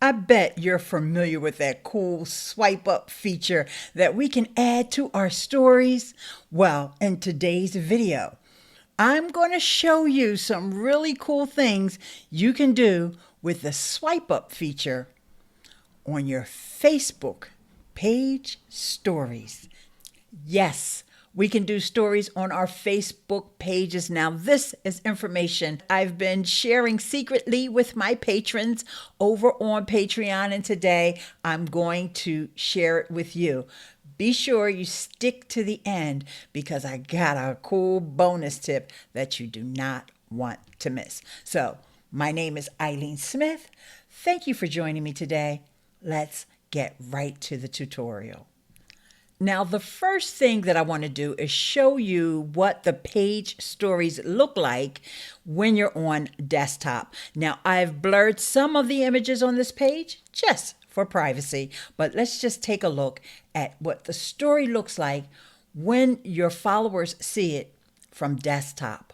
I bet you're familiar with that cool swipe up feature that we can add to our stories. Well, in today's video, I'm going to show you some really cool things you can do with the swipe up feature on your Facebook page stories. Yes, we can do stories on our Facebook pages. Now, this is information I've been sharing secretly with my patrons over on Patreon, and today I'm going to share it with you. Be sure you stick to the end because I got a cool bonus tip that you do not want to miss. So, my name is Eileen Smith. Thank you for joining me today. Let's get right to the tutorial. Now, the first thing that I want to do is show you what the page stories look like when you're on desktop. Now, I've blurred some of the images on this page just for privacy, but let's just take a look at what the story looks like when your followers see it from desktop.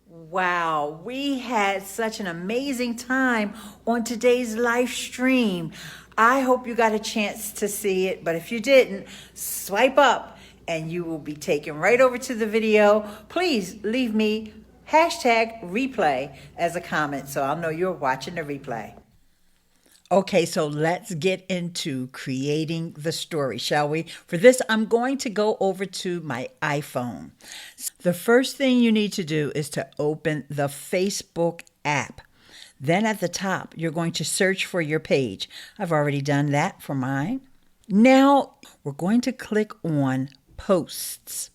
Wow, we had such an amazing time on today's live stream. I hope you got a chance to see it, but if you didn't, swipe up and you will be taken right over to the video. Please leave me #replay as a comment so I'll know you're watching the replay. Okay, so let's get into creating the story, shall we? For this, I'm going to go over to my iPhone. The first thing you need to do is to open the Facebook app. Then at the top, you're going to search for your page. I've already done that for mine. Now, we're going to click on Posts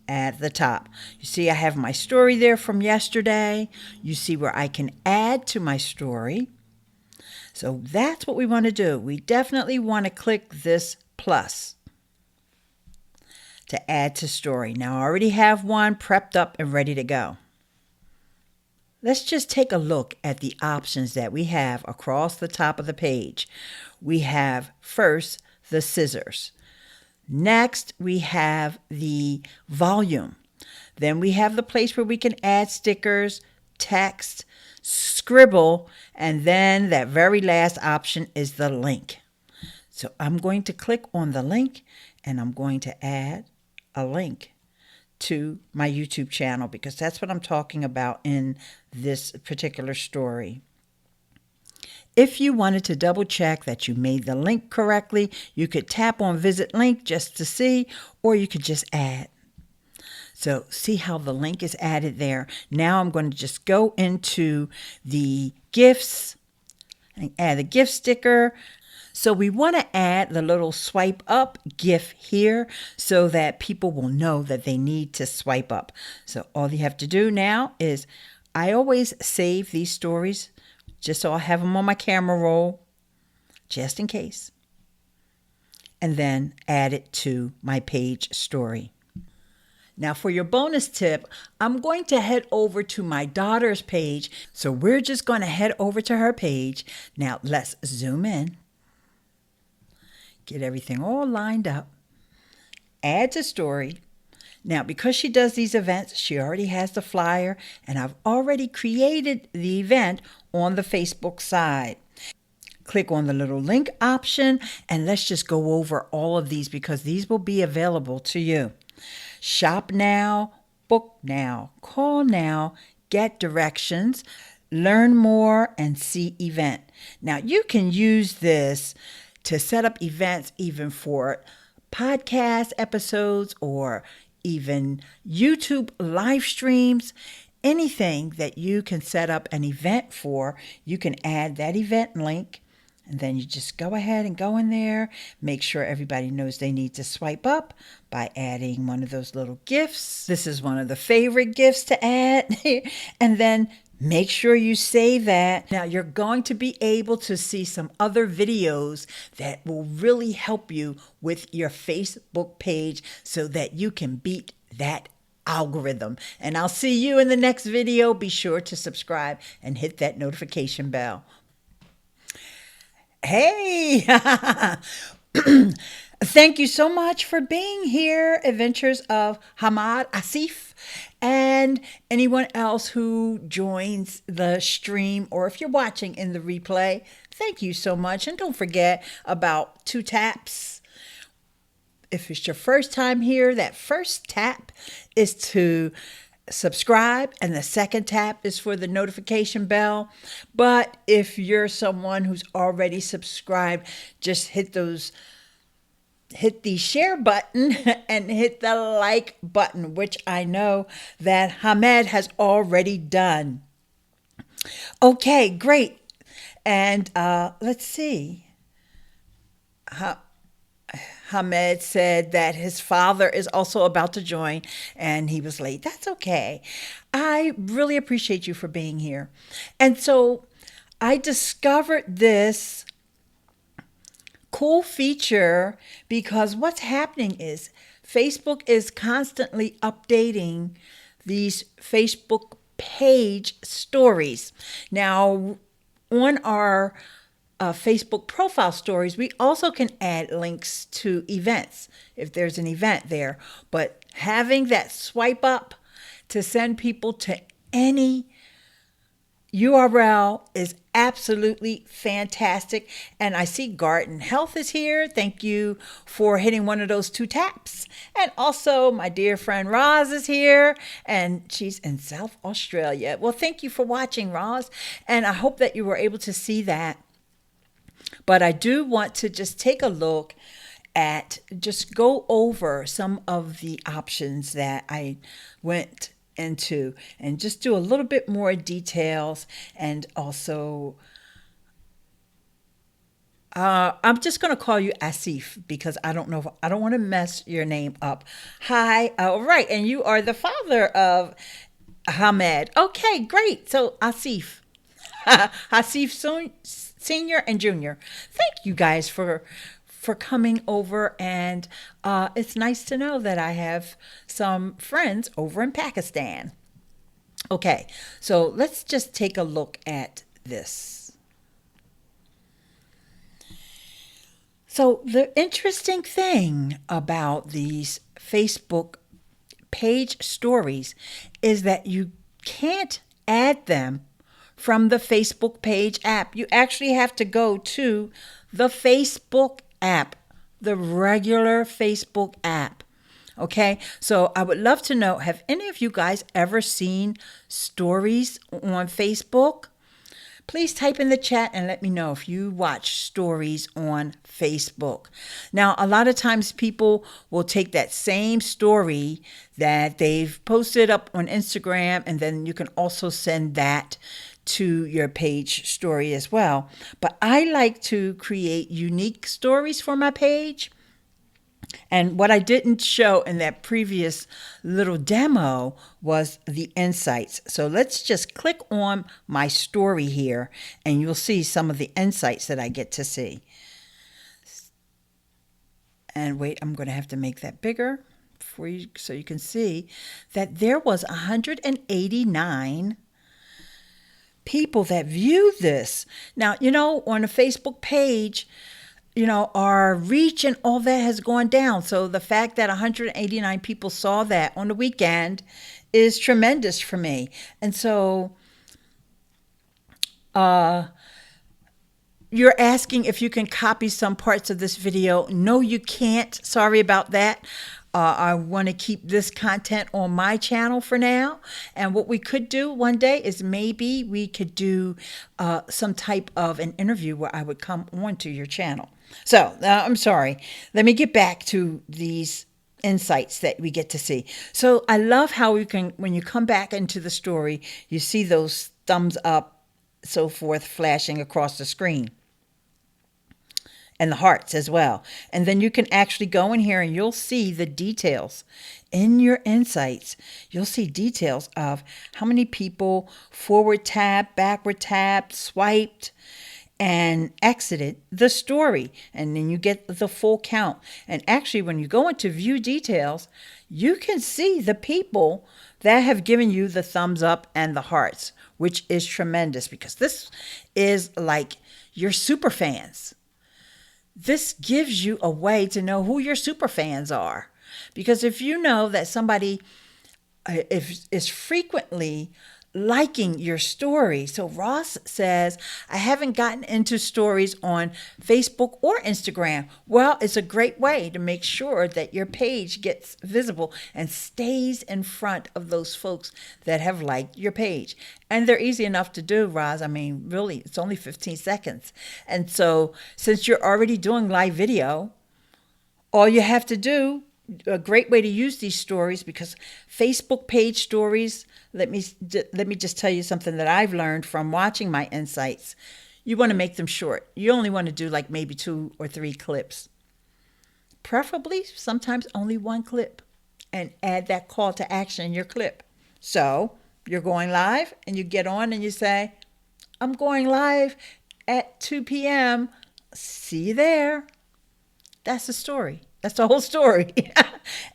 at the top. You see, I have my story there from yesterday. You see where I can add to my story. So that's what we want to do. We definitely want to click this plus to add to story. Now, I already have one prepped up and ready to go. Let's just take a look at the options that we have across the top of the page. We have first the scissors. Next, we have the volume. Then we have the place where we can add stickers, text, scribble, and then that very last option is the link. So I'm going to click on the link and I'm going to add a link to my YouTube channel because that's what I'm talking about in this particular story. If you wanted to double check that you made the link correctly, you could tap on visit link just to see, or you could just add. So see how the link is added there. Now I'm going to just go into the gifts and add a gift sticker. So we want to add the little swipe up GIF here so that people will know that they need to swipe up. So all you have to do now is, I always save these stories just so I have them on my camera roll, just in case. And then add it to my page story. Now for your bonus tip, I'm going to head over to my daughter's page. So we're just going to head over to her page. Now let's zoom in. Get everything all lined up. Add to story. Now because she does these events, she already has the flyer and I've already created the event on the Facebook side. Click on the little link option and let's just go over all of these because these will be available to you. Shop now, book now, call now, get directions, learn more, and see event. Now you can use this to set up events even for podcast episodes or even YouTube live streams. Anything that you can set up an event for, you can add that event link. And then you just go ahead and go in there. Make sure everybody knows they need to swipe up by adding one of those little gifts. This is one of the favorite gifts to add. And then make sure you save that. Now you're going to be able to see some other videos that will really help you with your Facebook page so that you can beat that algorithm. And I'll see you in the next video. Be sure to subscribe and hit that notification bell. Hey, Thank you so much for being here, Adventures of Hamad Asif, and anyone else who joins the stream, or if you're watching in the replay. Thank you so much. And don't forget about 2 taps. If it's your first time here, that first tap is to subscribe, and the second tap is for the notification bell. But if you're someone who's already subscribed, just hit the share button and hit the like button, which I know that Hamed has already done. Okay, great. And let's see. Hamed said that his father is also about to join and he was late. That's okay. I really appreciate you for being here. And so I discovered this cool feature because what's happening is Facebook is constantly updating these Facebook page stories. Now, on our Facebook profile stories, we also can add links to events if there's an event there. But having that swipe up to send people to any URL is absolutely fantastic. And I see Garden Health is here. Thank you for hitting one of those 2 taps. And also my dear friend Roz is here, and she's in South Australia. Well, thank you for watching, Roz. And I hope that you were able to see that. But I do want to just take a look at, just go over some of the options that I went into and just do a little bit more details. And also I'm just going to call you Asif because I don't want to mess your name up. Hi. All right. And you are the father of Hamed. Okay, great. So Asif, Asif Senior and Junior. Thank you guys for coming over, and it's nice to know that I have some friends over in Pakistan. Okay, so let's just take a look at this. So the interesting thing about these Facebook page stories is that you can't add them from the Facebook page app. You actually have to go to the Facebook app, the regular Facebook app. Okay, so I would love to know, have any of you guys ever seen stories on Facebook? Please type in the chat and let me know if you watch stories on Facebook. Now, a lot of times people will take that same story that they've posted up on Instagram, and then you can also send that to your page story as well. But I like to create unique stories for my page. And what I didn't show in that previous little demo was the insights. So let's just click on my story here and you'll see some of the insights that I get to see. And wait, I'm going to have to make that bigger for you so you can see that there was 189 people that viewed this. Now, on a Facebook page, our reach and all that has gone down. So the fact that 189 people saw that on the weekend is tremendous for me. And so you're asking if you can copy some parts of this video. No, you can't. Sorry about that. I want to keep this content on my channel for now. And what we could do one day is maybe we could do some type of an interview where I would come onto your channel. So I'm sorry. Let me get back to these insights that we get to see. So I love how we can, when you come back into the story, you see those thumbs up, so forth, flashing across the screen. And the hearts as well. And then you can actually go in here and you'll see the details in your insights. You'll see details of how many people forward tapped, backward tapped, swiped, and exited the story. And then you get the full count. And actually, when you go into view details, you can see the people that have given you the thumbs up and the hearts, which is tremendous because this is like your super fans. this gives you a way to know who your super fans are. Because if you know that somebody is frequently liking your story. So Ross says, I haven't gotten into stories on Facebook or Instagram. Well, it's a great way to make sure that your page gets visible and stays in front of those folks that have liked your page. And they're easy enough to do, Roz. I mean, really, it's only 15 seconds. And so since you're already doing live video, all you have to do, a great way to use these stories, because Facebook page stories, let me just tell you something that I've learned from watching my insights. You want to make them short. You only want to do like maybe 2 or 3 clips. Preferably sometimes only 1 clip, and add that call to action in your clip. So you're going live and you get on and you say, I'm going live at 2 p.m. See you there. That's the story. That's the whole story.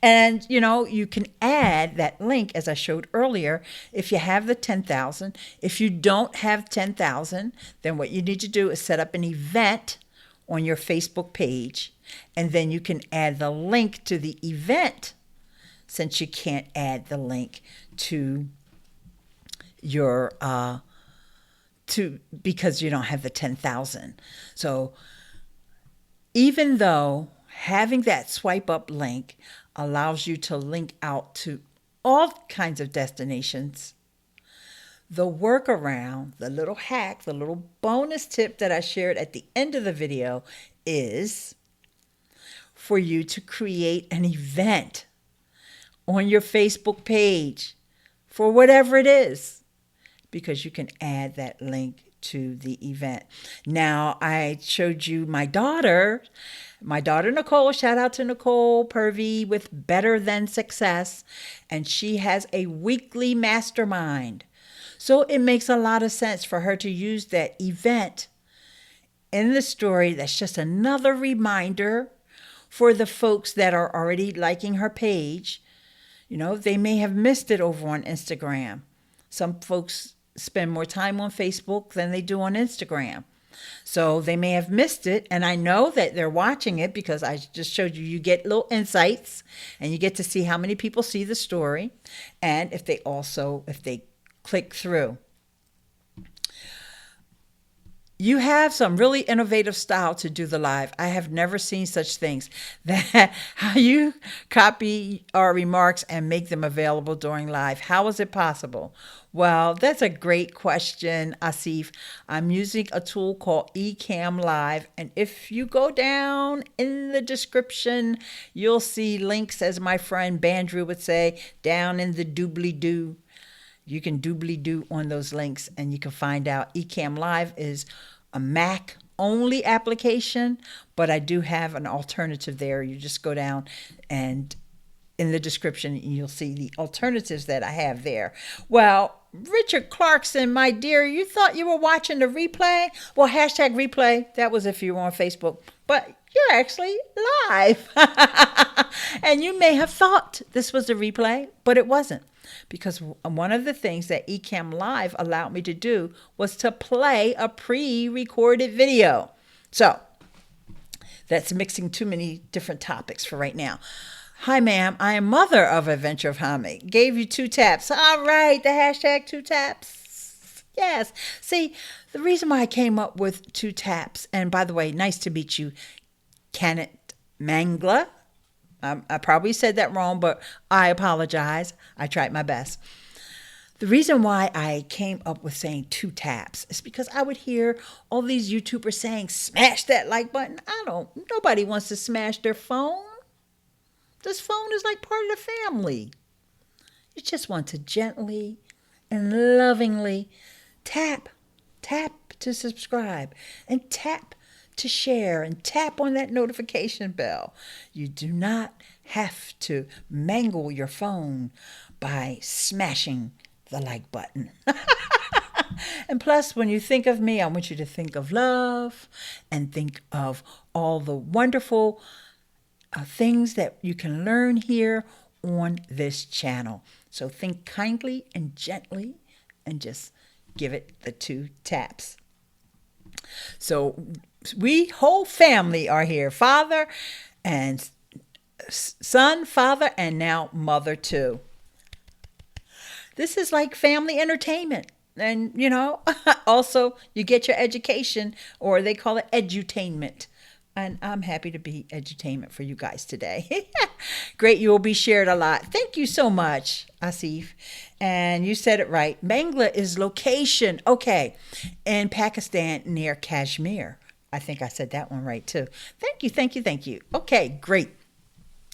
And, you can add that link, as I showed earlier, if you have the 10,000. If you don't have 10,000, then what you need to do is set up an event on your Facebook page, and then you can add the link to the event, since you can't add the link to your, because you don't have the 10,000. So even though having that swipe up link allows you to link out to all kinds of destinations, the workaround, the little hack, the little bonus tip that I shared at the end of the video is for you to create an event on your Facebook page for whatever it is, because you can add that link to the event. Now, I showed you my daughter Nicole. Shout out to Nicole Purvey with Better Than Success, and she has a weekly mastermind. So it makes a lot of sense for her to use that event in the story. That's just another reminder for the folks that are already liking her page. They may have missed it over on Instagram. Some folks spend more time on Facebook than they do on Instagram. So they may have missed it, and I know that they're watching it because I just showed you get little insights, and you get to see how many people see the story, and if they click through. You have some really innovative style to do the live. I have never seen such things. That how you copy our remarks and make them available during live. How is it possible? Well, that's a great question, Asif. I'm using a tool called Ecamm Live, and if you go down in the description, you'll see links, as my friend Bandrew would say, down in the doobly-doo. You can doobly-doo on those links, and you can find out. Ecamm Live is a Mac-only application, but I do have an alternative there. You just go down, and in the description, you'll see the alternatives that I have there. Well, Richard Clarkson, my dear, you thought you were watching the replay? Well, hashtag replay, that was if you were on Facebook, but you're actually live. And you may have thought this was a replay, but it wasn't. Because one of the things that Ecamm Live allowed me to do was to play a pre-recorded video. So that's mixing too many different topics for right now. Hi, ma'am. I am mother of Adventure of Hamid. Gave you 2 taps. All right, the hashtag 2 taps. Yes. See, the reason why I came up with 2 taps, and by the way, nice to meet you, Kenneth Mangla. I probably said that wrong, but I apologize. I tried my best. The reason why I came up with saying 2 taps is because I would hear all these YouTubers saying, smash that like button. Nobody wants to smash their phone. This phone is like part of the family. You just want to gently and lovingly tap to subscribe, and tap to share, and tap on that notification bell. You do not have to mangle your phone by smashing the like button. And plus, when you think of me, I want you to think of love and think of all the wonderful things that you can learn here on this channel. So think kindly and gently and just give it the 2 taps. So we whole family are here. Father and son, father, and now mother too. This is like family entertainment. And, also you get your education, or they call it edutainment. And I'm happy to be edutainment for you guys today. Great, you will be shared a lot. Thank you so much, Asif. And you said it right. Bangla is location. Okay, in Pakistan near Kashmir. I think I said that one right too. Thank you, thank you, thank you. Okay, great.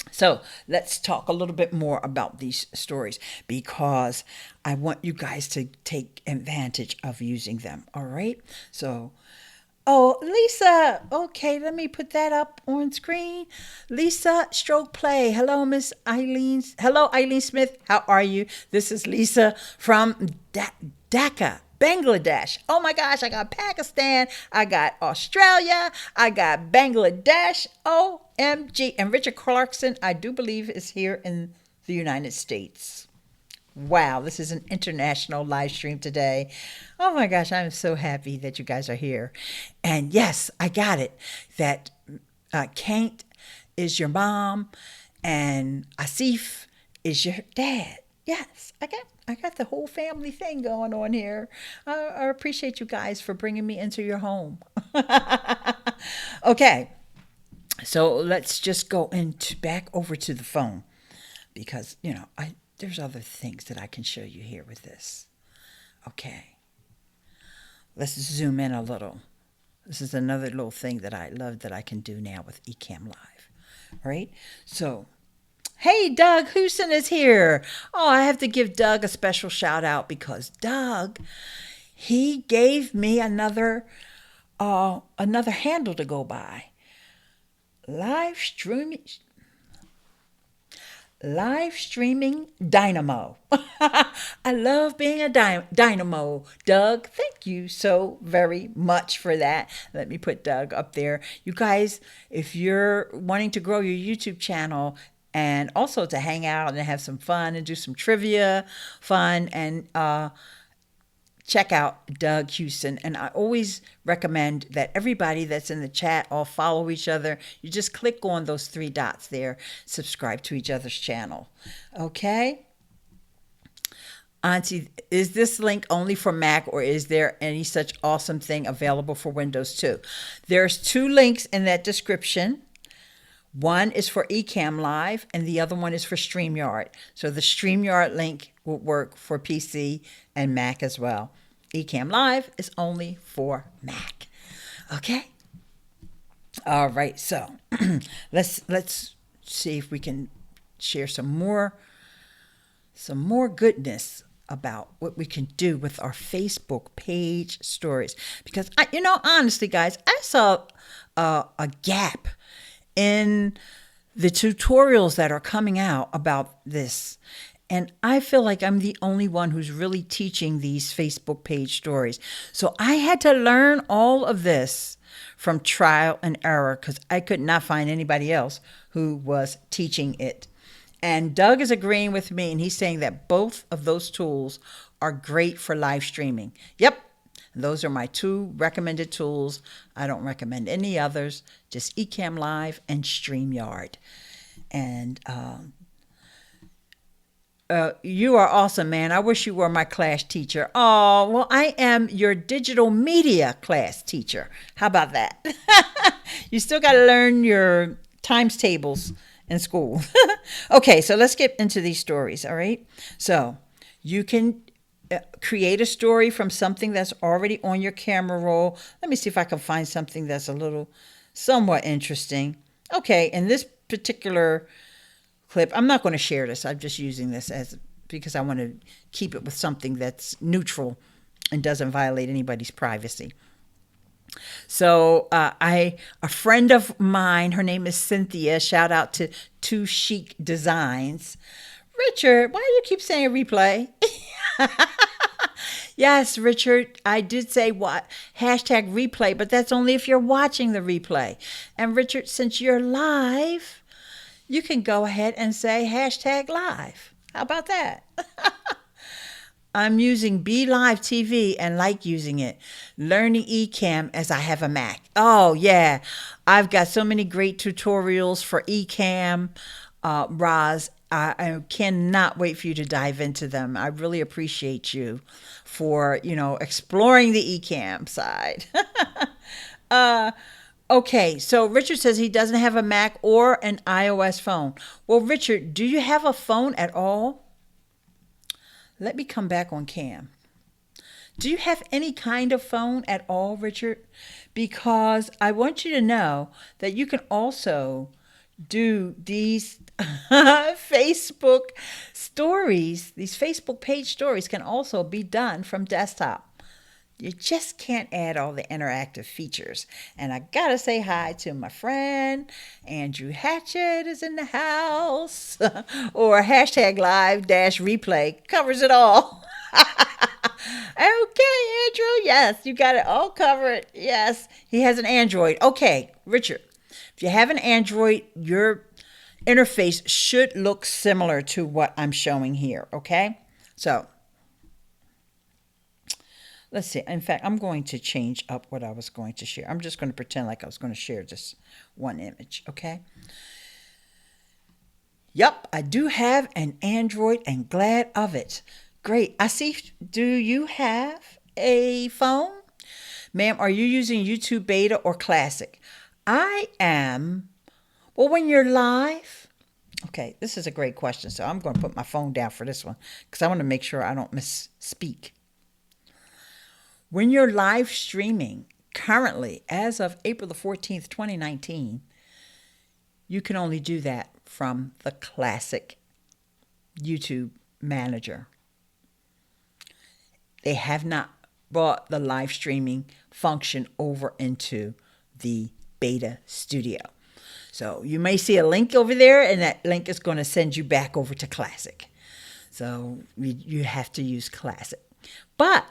So let's talk a little bit more about these stories, because I want you guys to take advantage of using them. All right. So, oh, Lisa. Okay, let me put that up on screen. Lisa, stroke play. Hello, Miss Eileen. Hello, Eileen Smith. How are you? This is Lisa from Dhaka, Bangladesh. Oh my gosh, I got Pakistan, I got Australia, I got Bangladesh. OMG. And Richard Clarkson, I do believe, is here in the United States. Wow, this is an international live stream today. Oh my gosh, I'm so happy that you guys are here. And yes, I got it. That Kate is your mom and Asif is your dad. Yes, I got the whole family thing going on here. I appreciate you guys for bringing me into your home. Okay, so let's just go back over to the phone, because there's other things that I can show you here with this. Okay, let's zoom in a little. This is another little thing that I love that I can do now with Ecamm Live. All right, so. Hey, Doug Houston is here. Oh, I have to give Doug a special shout out, because Doug, he gave me another handle to go by. Live streaming dynamo. I love being a dynamo. Doug, thank you so very much for that. Let me put Doug up there. You guys, if you're wanting to grow your YouTube channel, and also to hang out and have some fun and do some trivia fun, and check out Doug Houston. And I always recommend that everybody that's in the chat all follow each other. You just click on those 3 dots there, subscribe to each other's channel. Okay? Auntie, is this link only for Mac, or is there any such awesome thing available for Windows too? There's 2 links in that description. One is for Ecamm Live, and the other one is for Streamyard. So the Streamyard link will work for PC and Mac as well. Ecamm Live is only for Mac. Okay? All right, so let's see if we can share some more goodness about what we can do with our Facebook page stories. Because, honestly, guys, I saw a gap in the tutorials that are coming out about this. And I feel like I'm the only one who's really teaching these Facebook page stories. So I had to learn all of this from trial and error, because I could not find anybody else who was teaching it. And Doug is agreeing with me, and he's saying that both of those tools are great for live streaming. Yep. Those are my 2 recommended tools. I don't recommend any others, just Ecamm Live and StreamYard. And you are awesome, man. I wish you were my class teacher. Oh, well, I am your digital media class teacher. How about that? You still got to learn your times tables in school. Okay, so let's get into these stories, all right? So you can create a story from something that's already on your camera roll. Let me see if I can find something that's somewhat interesting. Okay, in this particular clip, I'm not going to share this. I'm just using this because I want to keep it with something that's neutral and doesn't violate anybody's privacy. So a friend of mine, her name is Cynthia. Shout out to Two Chic Designs. Richard, why do you keep saying replay? Yes, Richard, I did say what hashtag replay, but that's only if you're watching the replay. And Richard, since you're live, you can go ahead and say hashtag live. How about that? I'm using Be Live TV and like using it. Learning Ecamm as I have a Mac. Oh, yeah. I've got so many great tutorials for Ecamm, Roz. I cannot wait for you to dive into them. I really appreciate you for, exploring the Ecamm side. uh, okay, so Richard says he doesn't have a Mac or an iOS phone. Well, Richard, do you have a phone at all? Let me come back on cam. Do you have any kind of phone at all, Richard? Because I want you to know that you can also do these Facebook stories. These Facebook page stories can also be done from desktop. You just can't add all the interactive features. And I gotta say hi to my friend Andrew Hatchett is in the house. Or hashtag live dash replay covers it all. Okay, Andrew. Yes, you got it all covered. Yes, he has an Android. Okay, Richard, if you have an Android, your interface should look similar to what I'm showing here. Okay, so let's see. In fact, I'm going to change up what I was going to share. I'm just going to pretend like I was going to share just one image, okay? Yep, I do have an Android and glad of it. Great. I see. Do you have a phone? Ma'am, are you using YouTube Beta or Classic? I am. Well, when you're live. Okay, this is a great question. So I'm going to put my phone down for this one because I want to make sure I don't misspeak. When you're live streaming, currently, as of April the 14th, 2019, you can only do that from the Classic YouTube Manager. They have not brought the live streaming function over into the Beta Studio. So you may see a link over there, and that link is going to send you back over to Classic. So you have to use Classic. But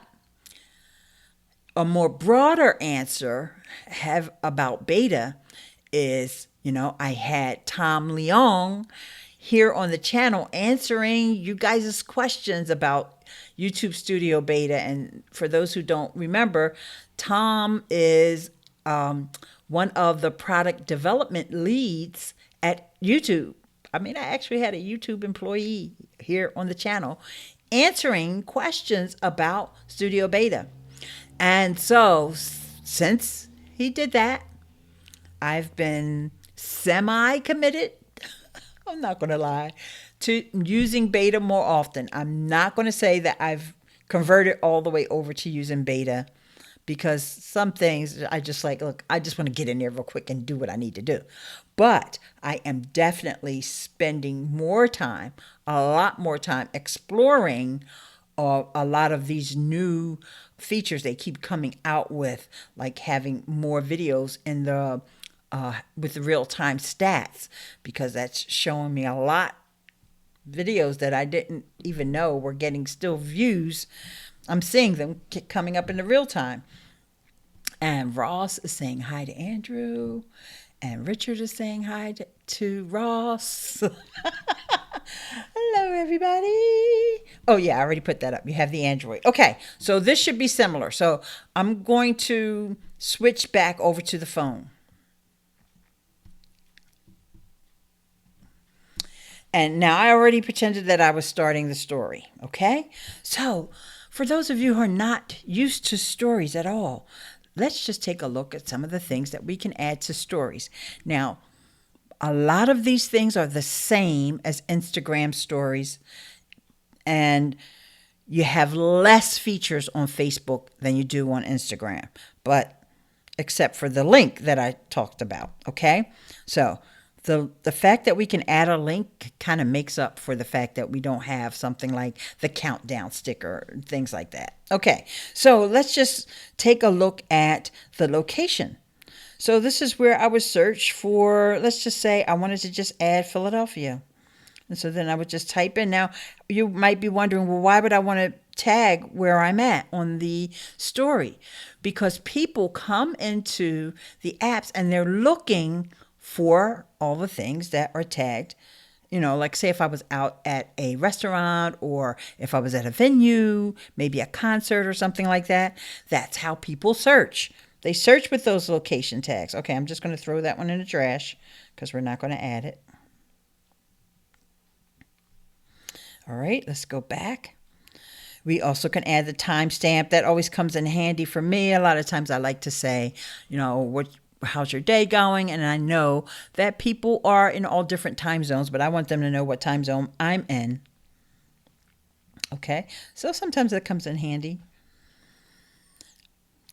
a more broader answer about Beta is, I had Tom Leong here on the channel answering you guys' questions about YouTube Studio Beta. And for those who don't remember, Tom is one of the product development leads at YouTube. I actually had a YouTube employee here on the channel answering questions about Studio Beta. And so, since he did that, I've been semi-committed, I'm not going to lie, to using Beta more often. I'm not going to say that I've converted all the way over to using Beta because some things I just look, I just want to get in there real quick and do what I need to do. But I am definitely spending more time, a lot more time exploring a lot of these new features they keep coming out with, like having more videos in the with the real-time stats, because that's showing me a lot videos that I didn't even know were getting still views. I'm seeing them coming up in the real time. And Ross is saying hi to Andrew, and Richard is saying hi to Ross. Hello, everybody. Oh, yeah, I already put that up. You have the Android. Okay, so this should be similar. So I'm going to switch back over to the phone. And now I already pretended that I was starting the story, okay? So for those of you who are not used to stories at all, let's just take a look at some of the things that we can add to stories. Now, a lot of these things are the same as Instagram stories, and you have less features on Facebook than you do on Instagram, but except for the link that I talked about, okay? So the fact that we can add a link kind of makes up for the fact that we don't have something like the countdown sticker, things like that. Okay, so let's just take a look at the location. So this is where I would search for, let's just say I wanted to just add Philadelphia. And so then I would just type in. Now, you might be wondering, well, why would I want to tag where I'm at on the story? Because people come into the apps and they're looking for all the things that are tagged like say if I was out at a restaurant or if I was at a venue, maybe a concert or something like that, that's how people search. They search with those location tags. Okay, I'm just going to throw that one in the trash because we're not going to add it. All right, let's go back. We also can add the timestamp. That always comes in handy for me. A lot of times I like to say, how's your day going? And I know that people are in all different time zones, but I want them to know what time zone I'm in. Okay, so sometimes that comes in handy.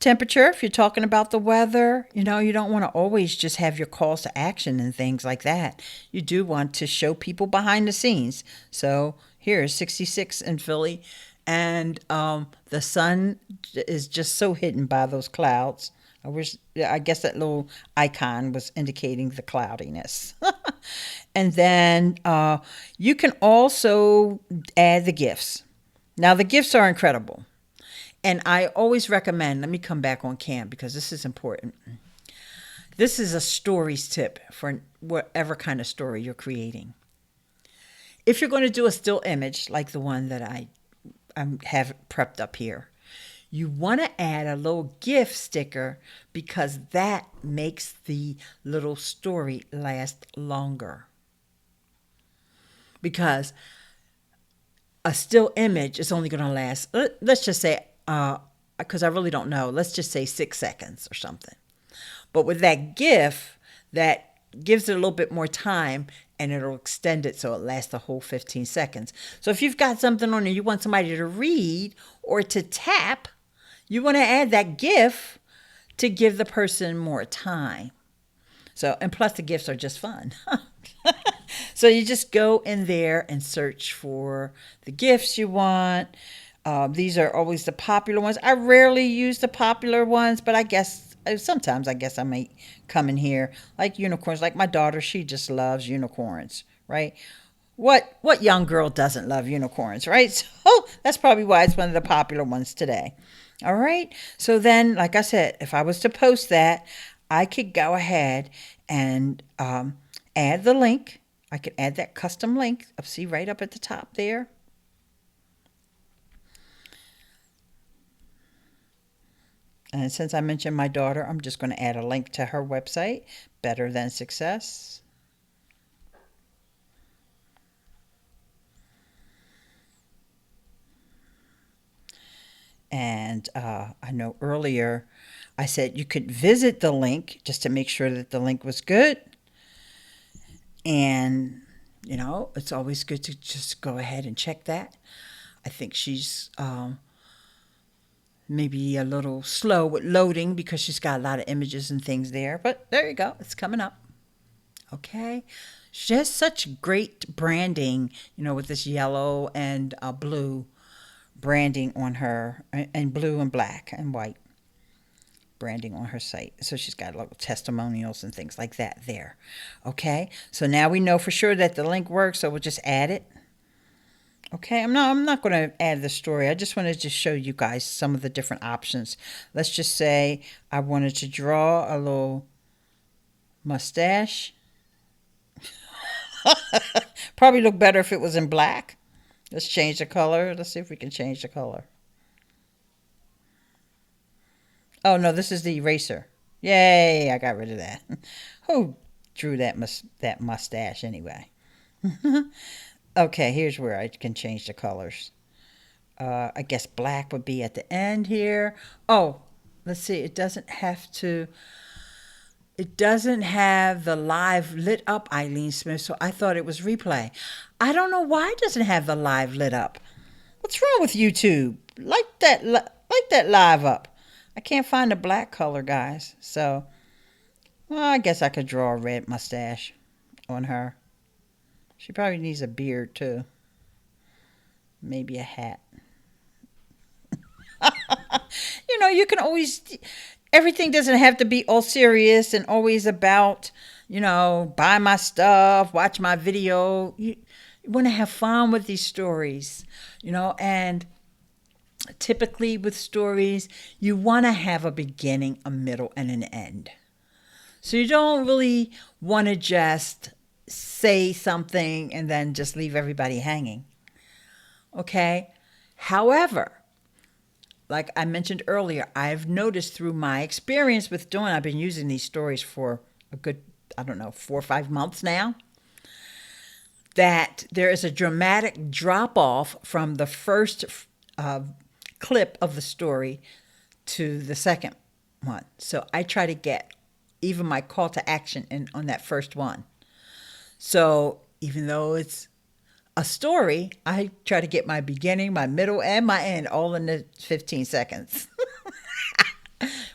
Temperature, if you're talking about the weather, you don't want to always just have your calls to action and things like that. You do want to show people behind the scenes. So here's 66 in Philly, and the sun is just so hidden by those clouds. I guess that little icon was indicating the cloudiness. And then you can also add the GIFs. Now, the GIFs are incredible. And I always recommend, let me come back on cam because this is important. This is a stories tip for whatever kind of story you're creating. If you're going to do a still image like the one that I have prepped up here, you want to add a little GIF sticker because that makes the little story last longer. Because a still image is only going to last, let's just say, because I really don't know, let's just say 6 seconds or something. But with that GIF, that gives it a little bit more time and it'll extend it so it lasts the whole 15 seconds. So if you've got something on there you want somebody to read or to tap, you want to add that GIF to give the person more time. So, and plus the GIFs are just fun. So you just go in there and search for the GIFs you want. These are always the popular ones. I rarely use the popular ones, but sometimes I might come in here like unicorns. Like my daughter, she just loves unicorns, right? What young girl doesn't love unicorns, right? So that's probably why it's one of the popular ones today. All right. So then, like I said, if I was to post that, I could go ahead and add the link. I could add that custom link. See right up at the top there. And since I mentioned my daughter, I'm just going to add a link to her website, Better Than Success. And I know earlier I said you could visit the link just to make sure that the link was good. And, it's always good to just go ahead and check that. I think she's maybe a little slow with loading because she's got a lot of images and things there. But there you go. It's coming up. Okay. She has such great branding, with this yellow and blue branding on her, and blue and black and white branding on her site. So she's got little testimonials and things like that there. Okay. So now we know for sure that the link works. So we'll just add it. Okay, I'm not going to add the story. I just wanted to just show you guys some of the different options. Let's just say I wanted to draw a little mustache. Probably look better if it was in black. Let's change the color. Let's see if we can change the color. Oh, no, this is the eraser. Yay, I got rid of that. Who drew that mustache anyway? Okay, here's where I can change the colors. I guess black would be at the end here. Oh, let's see. It doesn't have the live lit up Eileen Smith, so I thought it was replay. I don't know why it doesn't have the live lit up. What's wrong with YouTube? Like that live up. I can't find the black color, guys. So, I guess I could draw a red mustache on her. She probably needs a beard, too. Maybe a hat. You can always... Everything doesn't have to be all serious and always about, buy my stuff, watch my video. You want to have fun with these stories, and typically with stories, you want to have a beginning, a middle, and an end. So you don't really want to just say something and then just leave everybody hanging. Okay? However, like I mentioned earlier, I've noticed through my experience with doing, I've been using these stories for a good, I don't know, 4 or 5 months now, that there is a dramatic drop off from the first uh, clip of the story to the second one. So I try to get even my call to action in on that first one. So even though it's a story, I try to get my beginning, my middle, and my end all in the 15 seconds.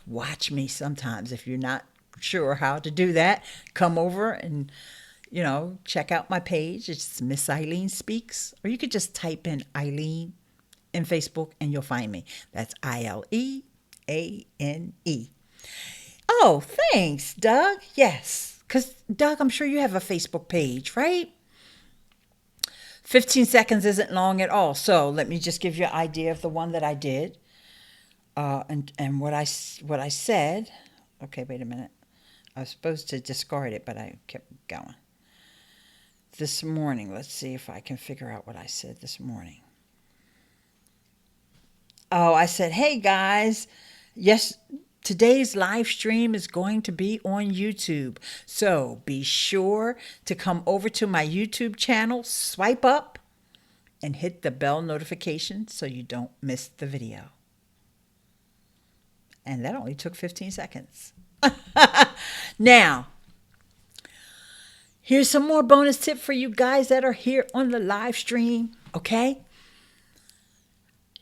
Watch me sometimes. If you're not sure how to do that, come over and, check out my page. It's Miss Eileen Speaks. Or you could just type in Eileen in Facebook and you'll find me. That's ILEANE. Oh, thanks, Doug. Yes. Because, Doug, I'm sure you have a Facebook page, right? 15 seconds isn't long at all. So let me just give you an idea of the one that I did. And what I said. Okay, wait a minute. I was supposed to discard it, but I kept going. This morning, let's see if I can figure out what I said this morning. Oh, I said, hey guys, yes, today's live stream is going to be on YouTube. So be sure to come over to my YouTube channel, swipe up, and hit the bell notification so you don't miss the video. And that only took 15 seconds. Now, here's some more bonus tip for you guys that are here on the live stream, okay?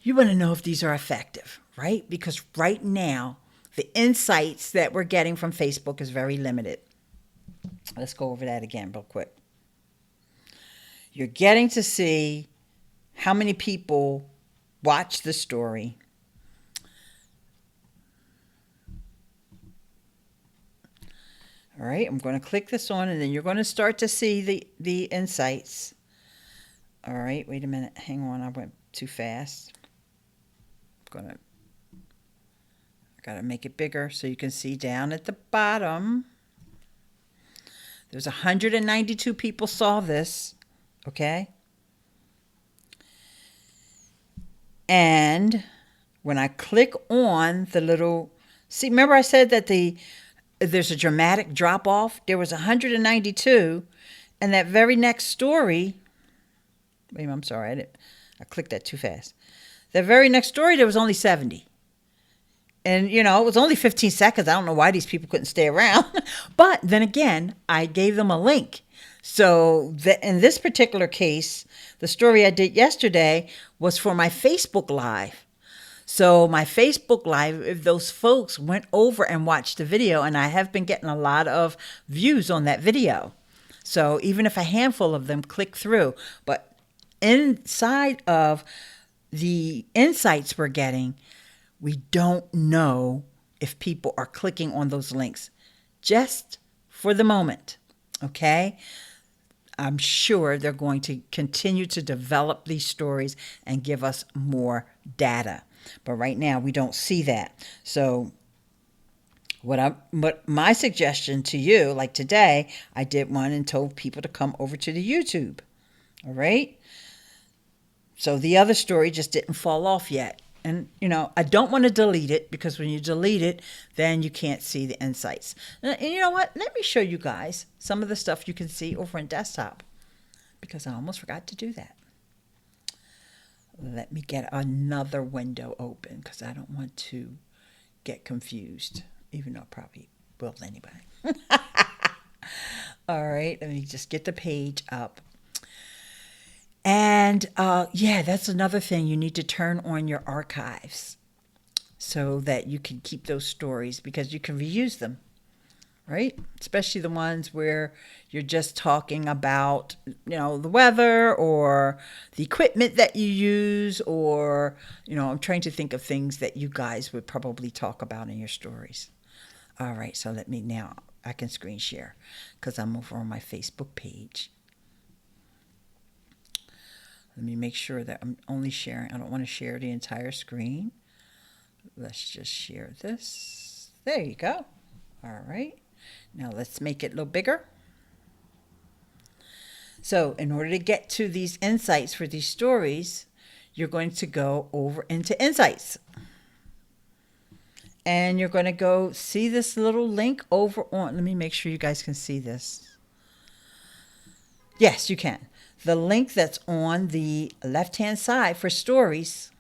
You want to know if these are effective, right? Because right now, the insights that we're getting from Facebook is very limited. Let's go over that again real quick. You're getting to see how many people watch the story. All right, I'm going to click this on, and then you're going to start to see the insights. All right, wait a minute. Hang on, I went too fast. I got to make it bigger so you can see down at the bottom. There's 192 people saw this, okay? And when I click on the little, see, remember I said that there's a dramatic drop off? There was 192, and that very next story, wait, I'm sorry, I clicked that too fast. The very next story, there was only 70. And, it was only 15 seconds. I don't know why these people couldn't stay around. But then again, I gave them a link. So in this particular case, the story I did yesterday was for my Facebook Live. So my Facebook Live, if those folks went over and watched the video, and I have been getting a lot of views on that video. So even if a handful of them click through, but inside of the insights we're getting, we don't know if people are clicking on those links just for the moment, okay? I'm sure they're going to continue to develop these stories and give us more data. But right now, we don't see that. So what my suggestion to you, like today, I did one and told people to come over to the YouTube, all right? So the other story just didn't fall off yet. And, I don't want to delete it because when you delete it, then you can't see the insights. And you know what? Let me show you guys some of the stuff you can see over in desktop because I almost forgot to do that. Let me get another window open because I don't want to get confused, even though I probably will anyway. All right, let me just get the page up. And that's another thing. You need to turn on your archives so that you can keep those stories because you can reuse them, right? Especially the ones where you're just talking about, the weather or the equipment that you use or, I'm trying to think of things that you guys would probably talk about in your stories. All right, so I can screen share because I'm over on my Facebook page. Let me make sure that I'm only sharing. I don't want to share the entire screen. Let's just share this. There you go. All right. Now let's make it a little bigger. So in order to get to these insights for these stories, you're going to go over into Insights. And you're going to go see this little link over on, let me make sure you guys can see this. Yes, you can. The link that's on the left-hand side for stories.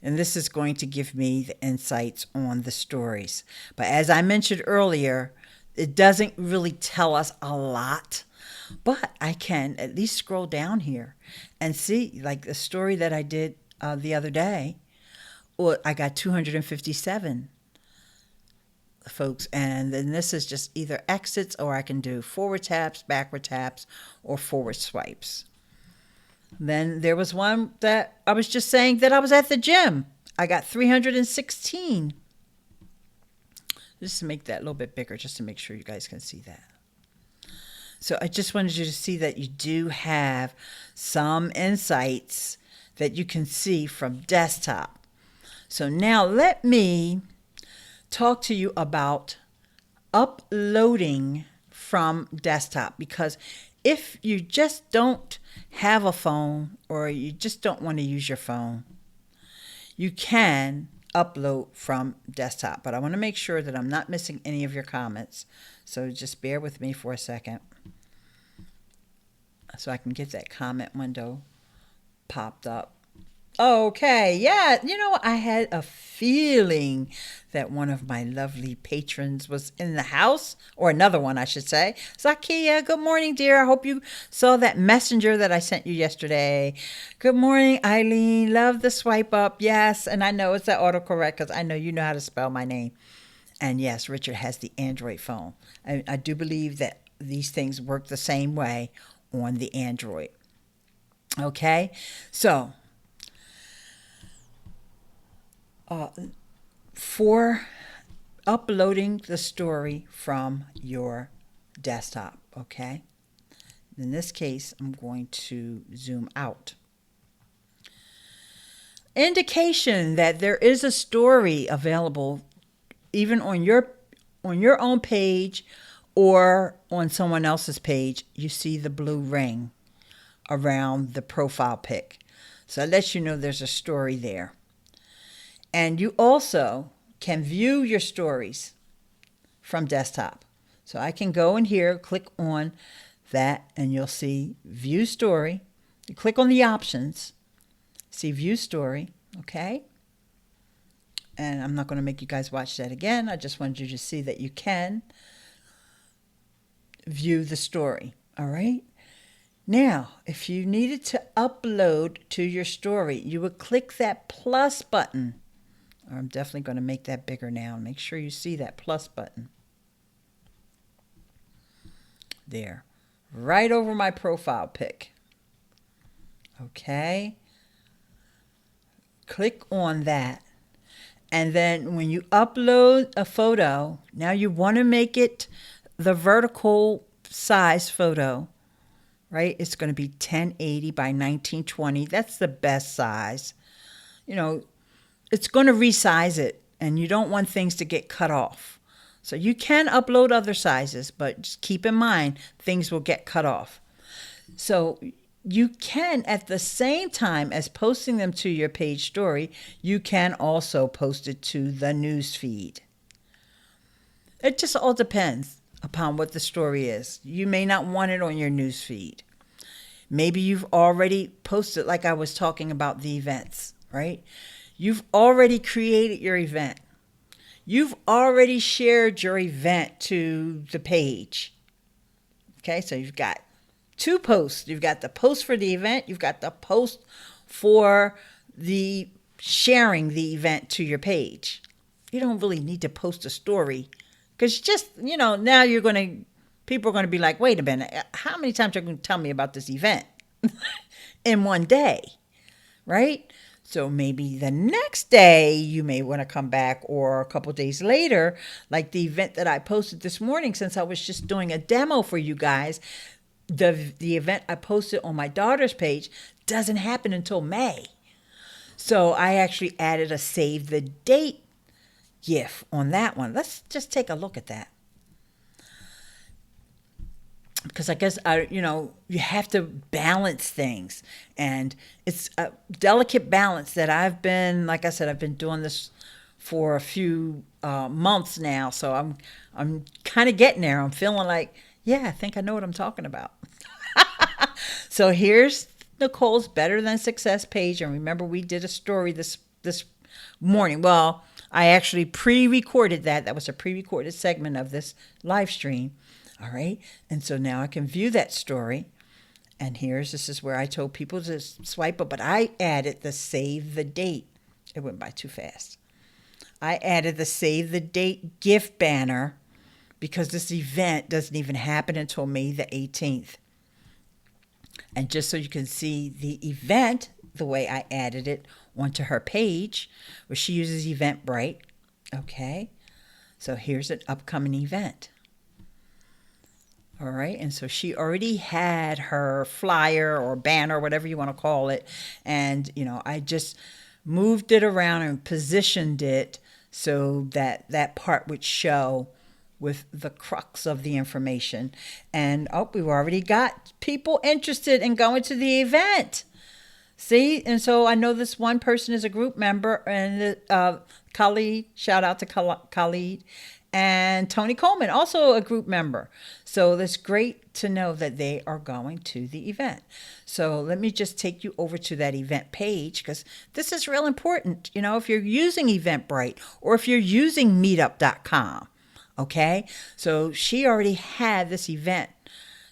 And this is going to give me the insights on the stories. But as I mentioned earlier, it doesn't really tell us a lot. But I can at least scroll down here and see, like the story that I did the other day. Well, I got 257 folks, and then this is just either exits, or I can do forward taps, backward taps, or forward swipes. Then there was one that I was just saying that I was at the gym. I got 316. Just to make that a little bit bigger, just to make sure you guys can see that. So I just wanted you to see that you do have some insights that you can see from desktop. So now let me talk to you about uploading from desktop, because if you just don't have a phone or you just don't want to use your phone, you can upload from desktop. But I want to make sure that I'm not missing any of your comments. So just bear with me for a second so I can get that comment window popped up. Okay, yeah, you know, I had a feeling that one of my lovely patrons was in the house, or another one, I should say. Zakia, good morning, dear. I hope you saw that messenger that I sent you yesterday. Good morning, Eileen. Love the swipe up. Yes, and I know it's that autocorrect because I know you know how to spell my name. And yes, Richard has the Android phone. I do believe that these things work the same way on the Android. Okay, so for uploading the story from your desktop, okay? In this case, I'm going to zoom out. Indication that there is a story available even on your own page or on someone else's page. You see the blue ring around the profile pic. So that lets you know there's a story there. And you also can view your stories from desktop. So I can go in here, click on that, and you'll see View Story. You click on the options, see View Story, okay? And I'm not going to make you guys watch that again. I just wanted you to see that you can view the story, all right? Now, if you needed to upload to your story, you would click that plus button. I'm definitely going to make that bigger now. Make sure you see that plus button. There. Right over my profile pic. Okay. Click on that. And then when you upload a photo, now you want to make it the vertical size photo, right? It's going to be 1080 by 1920. That's the best size. You know, it's going to resize it, and you don't want things to get cut off. So you can upload other sizes, but just keep in mind things will get cut off. So you can, at the same time as posting them to your page story, you can also post it to the news feed. It just all depends upon what the story is. You may not want it on your news feed. Maybe you've already posted, like I was talking about the events, right? You've already created your event. You've already shared your event to the page. Okay, so you've got two posts. You've got the post for the event. You've got the post for the sharing the event to your page. You don't really need to post a story because just, you know, now people are going to be like, wait a minute, how many times are you going to tell me about this event in one day, right? So maybe the next day you may want to come back, or a couple days later, like the event that I posted this morning, since I was just doing a demo for you guys. The event I posted on my daughter's page doesn't happen until May. So I actually added a save the date GIF on that one. Let's just take a look at that. because I guess you have to balance things, and it's a delicate balance that like I said, I've been doing this for a few months now, so I'm kind of getting there. I'm feeling like, yeah, I think I know what I'm talking about. So here's Nicole's Better Than Success page, and remember we did a story this morning. Well, I actually pre-recorded that. That was a pre-recorded segment of this live stream. All right. And so now I can view that story. And this is where I told people to swipe up, but I added the save the date. It went by too fast. I added the save the date gift banner because this event doesn't even happen until May the 18th. And just so you can see the event, the way I added it onto her page, where she uses Eventbrite. Okay. So here's an upcoming event. All right, and so she already had her flyer or banner, whatever you want to call it, and I just moved it around and positioned it so that that part would show with the crux of the information. And we've already got people interested in going to the event. See, and so I know this one person is a group member, and Khalid, shout out to Khalid, and Tony Coleman, also a group member. So it's great to know that they are going to the event. So let me just take you over to that event page, because this is real important. If you're using Eventbrite or if you're using meetup.com, okay? So she already had this event.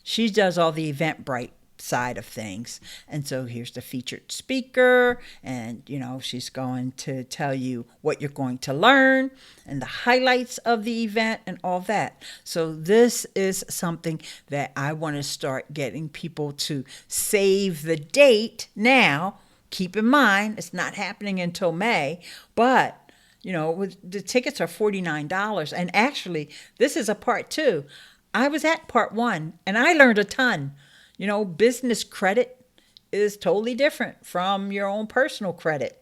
She does all the Eventbrite side of things. And so here's the featured speaker, and she's going to tell you what you're going to learn and the highlights of the event and all that. So this is something that I want to start getting people to save the date now. Keep in mind, it's not happening until May, but the tickets are $49. And actually, this is a part 2. I was at part 1 and I learned a ton. Business credit is totally different from your own personal credit,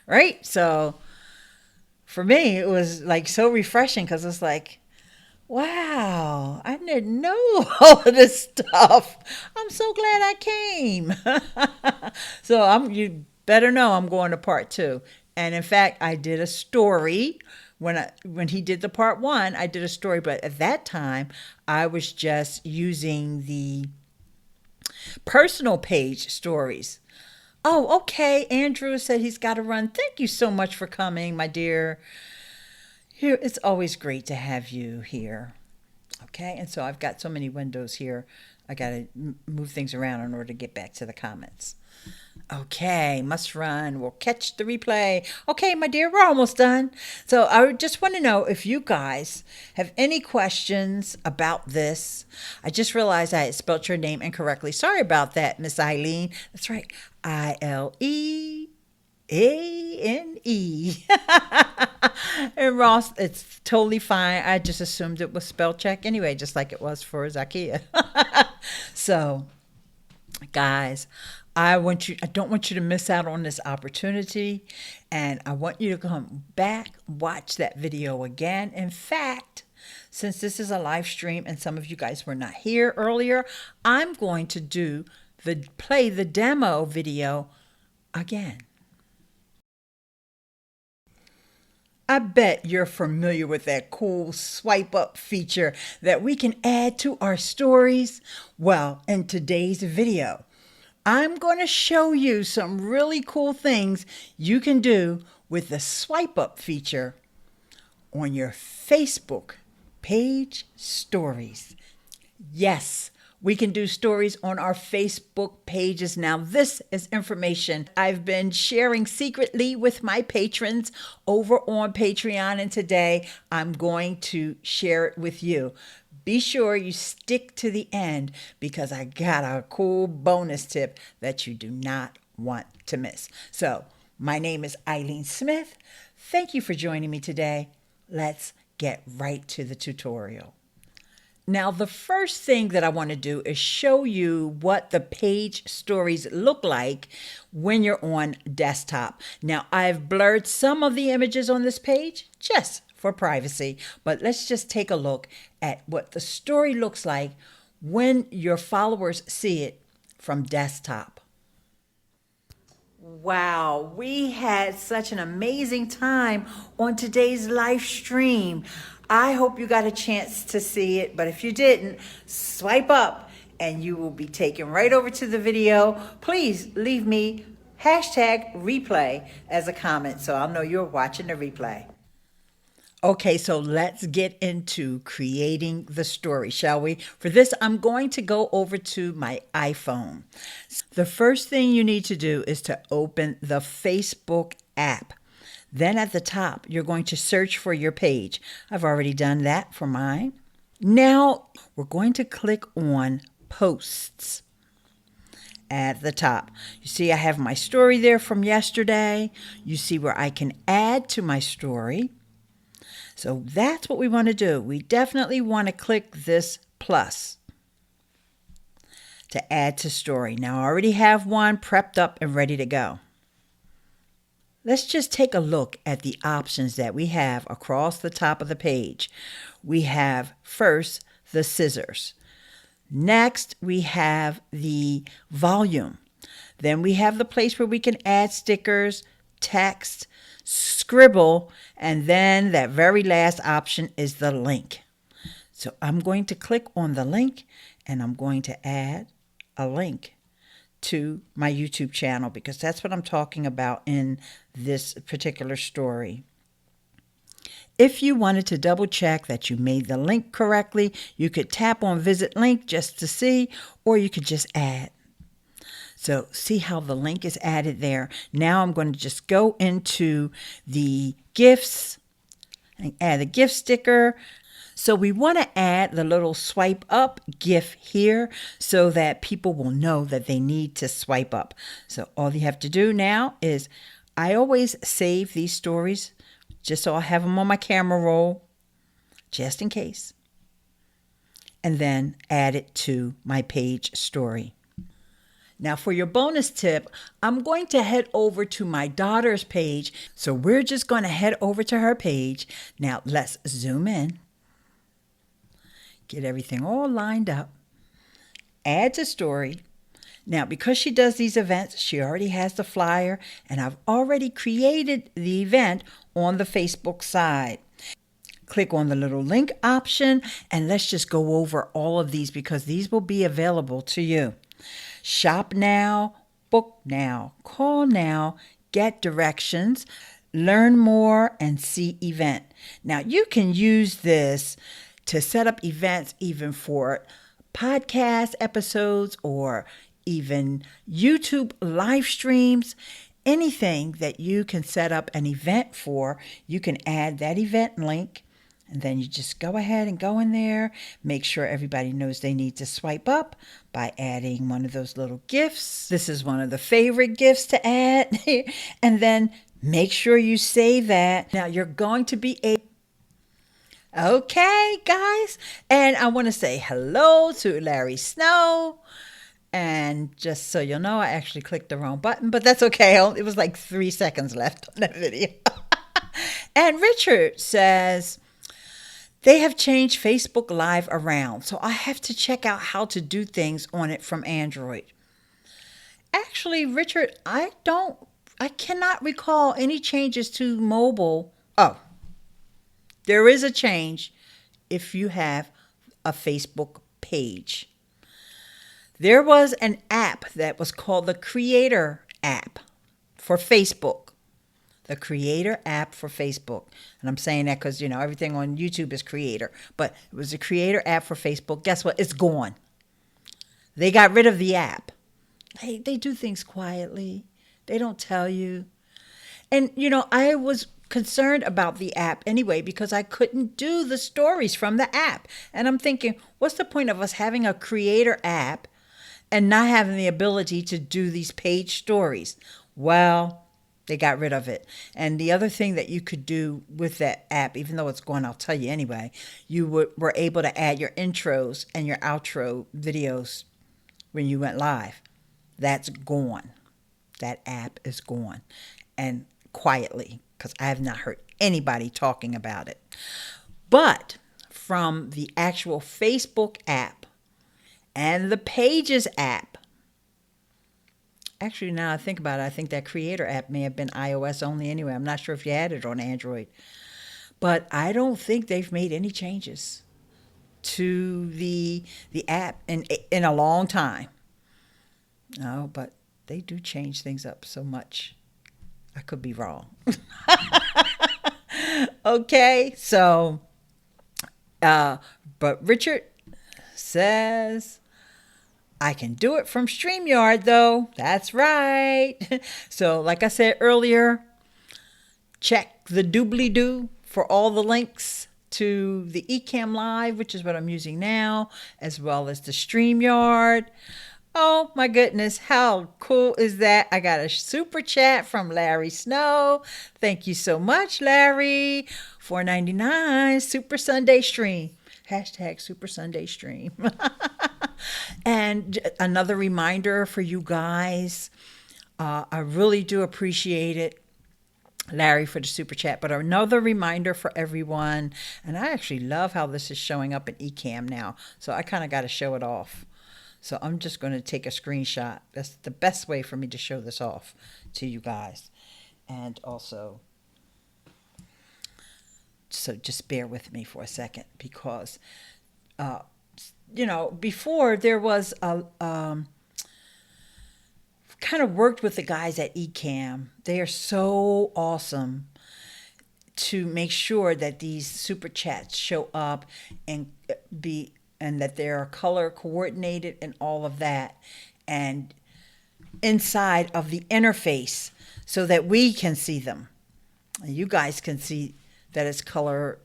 right? So for me, it was like so refreshing, because it's like, wow, I didn't know all of this stuff. I'm so glad I came. So you better know I'm going to part 2. And in fact, I did a story when he did the part 1. I did a story, but at that time I was just using the personal page stories. Oh, okay. Andrew said he's got to run. Thank you so much for coming, my dear. Here, it's always great to have you here. Okay, and so I've got so many windows here. I got to move things around in order to get back to the comments. Okay, must run. We'll catch the replay. Okay, my dear, we're almost done. So I just want to know if you guys have any questions about this. I just realized I had spelled your name incorrectly. Sorry about that, Miss Eileen. That's right, ILEANE. And Ross, it's totally fine. I just assumed it was spell check anyway, just like it was for Zakia. So, guys, I don't want you to miss out on this opportunity, and I want you to come back, watch that video again. In fact, since this is a live stream and some of you guys were not here earlier, I'm going to play the demo video again. I bet you're familiar with that cool swipe up feature that we can add to our stories. Well, in today's video, I'm going to show you some really cool things you can do with the swipe up feature on your Facebook page stories. Yes, we can do stories on our Facebook pages. Now, this is information I've been sharing secretly with my patrons over on Patreon, and today I'm going to share it with you. Be sure you stick to the end, because I got a cool bonus tip that you do not want to miss. So, my name is Eileen Smith. Thank you for joining me today. Let's get right to the tutorial. Now, the first thing that I want to do is show you what the page stories look like when you're on desktop. Now, I've blurred some of the images on this page just for privacy, but let's just take a look at what the story looks like when your followers see it from desktop. Wow, we had such an amazing time on today's live stream. I hope you got a chance to see it, but if you didn't, swipe up and you will be taken right over to the video. Please leave me #replay as a comment so I'll know you're watching the replay. Okay, so let's get into creating the story, shall we? For this, I'm going to go over to my iPhone. The first thing you need to do is to open the Facebook app. Then at the top, you're going to search for your page. I've already done that for mine. Now, we're going to click on Posts at the top. You see, I have my story there from yesterday. You see where I can add to my story. So that's what we want to do. We definitely want to click this plus to add to story. Now I already have one prepped up and ready to go. Let's just take a look at the options that we have across the top of the page. We have first the scissors. Next we have the volume. Then we have the place where we can add stickers, text, scribble, and then that very last option is the link. So I'm going to click on the link and I'm going to add a link to my YouTube channel because that's what I'm talking about in this particular story. If you wanted to double check that you made the link correctly, you could tap on visit link just to see, or you could just add. So see how the link is added there. Now I'm going to just go into the gifts and add a gift sticker. So we want to add the little swipe up GIF here so that people will know that they need to swipe up. So all you have to do now is, I always save these stories just so I have them on my camera roll, just in case. And then add it to my page story. Now for your bonus tip, I'm going to head over to my daughter's page. So we're just going to head over to her page. Now let's zoom in. Get everything all lined up. Add to story. Now because she does these events, she already has the flyer and I've already created the event on the Facebook side. Click on the little link option and let's just go over all of these because these will be available to you. Shop now, book now, call now, get directions, learn more, and see event. Now you can use this to set up events even for podcast episodes or even YouTube live streams. Anything that you can set up an event for, you can add that event link. And then you just go ahead and go in there. Make sure everybody knows they need to swipe up by adding one of those little gifts. This is one of the favorite gifts to add. And then make sure you save that. Now you're going to be okay, guys. And I want to say hello to Larry Snow. And just so you'll know, I actually clicked the wrong button, but that's okay. It was like 3 seconds left on that video. And Richard says, they have changed Facebook Live around, so I have to check out how to do things on it from Android. Actually, Richard, I cannot recall any changes to mobile. Oh, there is a change if you have a Facebook page. There was an app that was called the Creator app for Facebook. The Creator app for Facebook. And I'm saying that because, everything on YouTube is Creator. But it was a Creator app for Facebook. Guess what? It's gone. They got rid of the app. They do things quietly. They don't tell you. And, I was concerned about the app anyway because I couldn't do the stories from the app. And I'm thinking, what's the point of us having a Creator app and not having the ability to do these page stories? Well, they got rid of it. And the other thing that you could do with that app, even though it's gone, I'll tell you anyway, you were able to add your intros and your outro videos when you went live. That's gone. That app is gone. And quietly, because I have not heard anybody talking about it. But from the actual Facebook app, and the Pages app. Actually, now I think about it, I think that Creator app may have been iOS only anyway. I'm not sure if you had it on Android. But I don't think they've made any changes to the app in a long time. No, but they do change things up so much. I could be wrong. Okay, so, but Richard says, I can do it from Streamyard, though. That's right. So, like I said earlier, check the doobly-doo for all the links to the Ecamm Live, which is what I'm using now, as well as the Streamyard. Oh my goodness, how cool is that? I got a super chat from Larry Snow. Thank you so much, Larry. $4.99 Super Sunday Stream. Hashtag Super Sunday Stream. And another reminder for you guys, I really do appreciate it, Larry, for the super chat, but another reminder for everyone, and I actually love how this is showing up in Ecamm now, so I kind of got to show it off. So I'm just going to take a screenshot. That's the best way for me to show this off to you guys. And also, so just bear with me for a second, because, before there was a, kind of worked with the guys at Ecamm. They are so awesome to make sure that these super chats show up and that they are color coordinated and all of that, and inside of the interface so that we can see them. You guys can see that it's color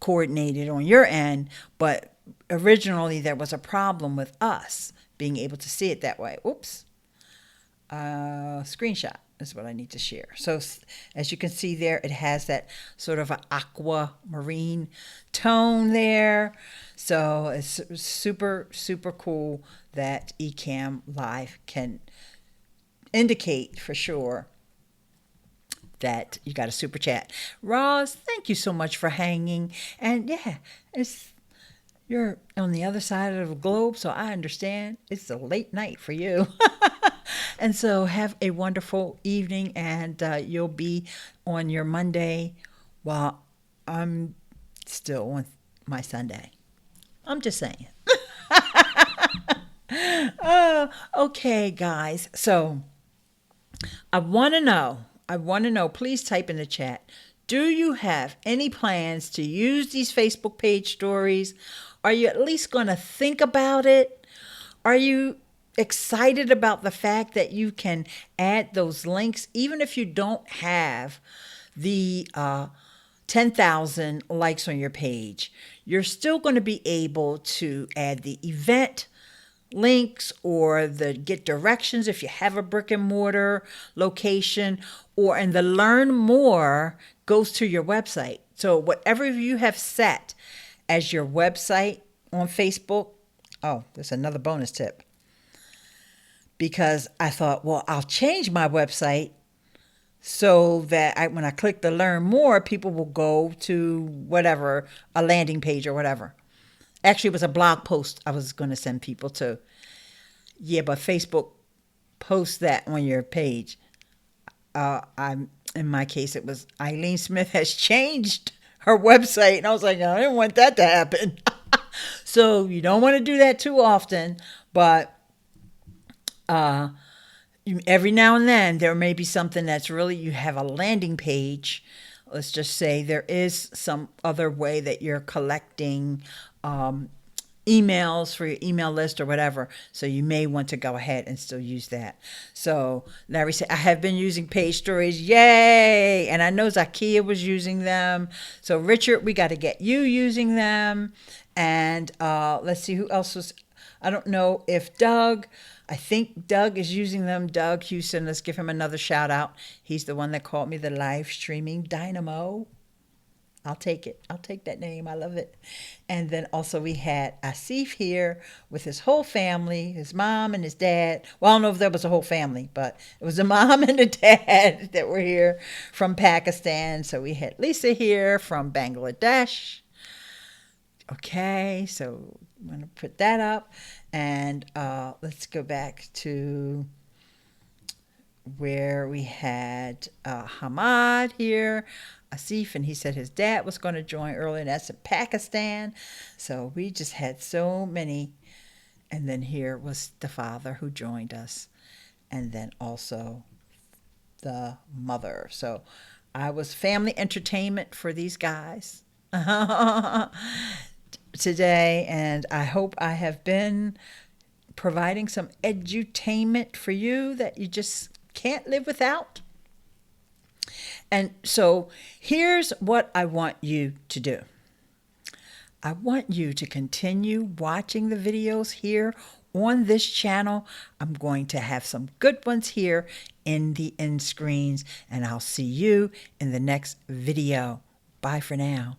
coordinated on your end, but originally there was a problem with us being able to see it that way. Oops. Screenshot is what I need to share. So as you can see there, it has that sort of an aquamarine tone there. So it's super, super cool that Ecamm Live can indicate for sure that you got a super chat. Roz, thank you so much for hanging. And yeah, you're on the other side of the globe, so I understand it's a late night for you. And so have a wonderful evening, and you'll be on your Monday while I'm still on my Sunday. I'm just saying. Okay, guys. So I want to know, please type in the chat, do you have any plans to use these Facebook page stories? Are you at least going to think about it? Are you excited about the fact that you can add those links, even if you don't have the 10,000 likes on your page? You're still going to be able to add the event links or the get directions if you have a brick and mortar location, and the learn more goes to your website. So whatever you have set as your website on Facebook, there's another bonus tip. Because I thought, well, I'll change my website so that when I click the learn more, people will go to whatever, a landing page or whatever. Actually, it was a blog post I was going to send people to. Yeah, but Facebook posts that on your page. In my case, it was Eileen Smith has changed her website. And I was like, I didn't want that to happen. So you don't want to do that too often, but every now and then there may be something that's really, you have a landing page. Let's just say there is some other way that you're collecting emails for your email list or whatever. So you may want to go ahead and still use that. So Larry said, I have been using page stories. Yay. And I know Zakia was using them. So Richard, we got to get you using them. And let's see who else was. I don't know if I think Doug is using them. Doug Houston, let's give him another shout out. He's the one that called me the live streaming dynamo. I'll take it. I'll take that name. I love it. And then also we had Asif here with his whole family, his mom and his dad. Well, I don't know if that was a whole family, but it was the mom and the dad that were here from Pakistan. So we had Lisa here from Bangladesh. Okay, so I'm going to put that up, and let's go back to where we had Hamad here, Asif, and he said his dad was going to join early, and that's in Pakistan. So we just had so many. And then here was the father who joined us, and then also the mother. So I was family entertainment for these guys today, and I hope I have been providing some edutainment for you that you just can't live without. And so here's what I want you to do. I want you to continue watching the videos here on this channel. I'm going to have some good ones here in the end screens, and I'll see you in the next video. Bye for now.